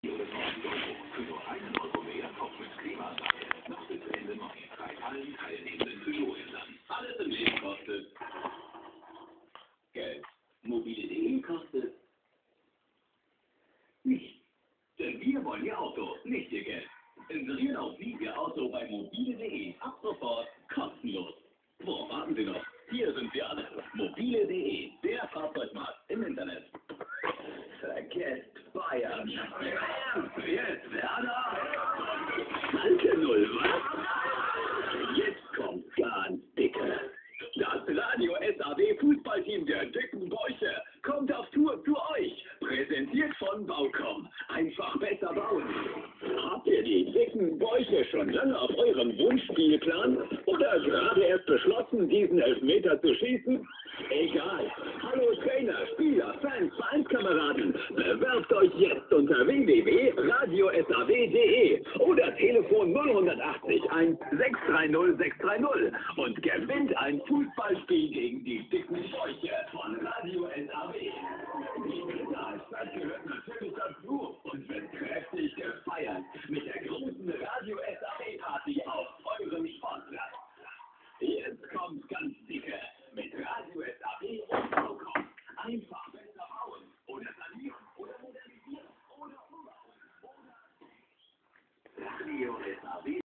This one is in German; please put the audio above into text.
Für nur 1 € mehr kauft mit Klimaanlage. Noch bis Ende Mai bei allen teilnehmenden Peugeot-Händlern. Alles im Leben kostet Geld. Mobile.de kostet nichts. Denn wir wollen Ihr Auto, nicht Ihr Geld. Inserieren auch Sie Ihr Auto bei mobile.de. Ab sofort kostenlos. Worauf warten Sie noch? Hier sind wir alle. Mobile.de, der Fahrzeugmarkt im Internet. Vergesst Bayern. Jetzt Werder. Schalke 0, was? Jetzt kommt ganz dicke. Das Radio SAW Fußballteam der dicken Bäuche kommt auf Tour zu euch. Präsentiert von Baukomm. Einfach besser bauen. Habt ihr die dicken Bäuche schon lange auf eurem Wunschspielplan? Oder gerade erst beschlossen, diesen Elfmeter zu schießen? Egal. Hallo Trainer, Spieler, Fans, Vereinskameraden. Bewerbt euch jetzt unter www.radiosaw.de oder Telefon 0180 630 630 und gewinnt ein Fußballspiel gegen die dicken Bäuche von Radio SAW. Die Stadt gehört natürlich dazu und wird kräftig gefeiert mit der großen Radio SAW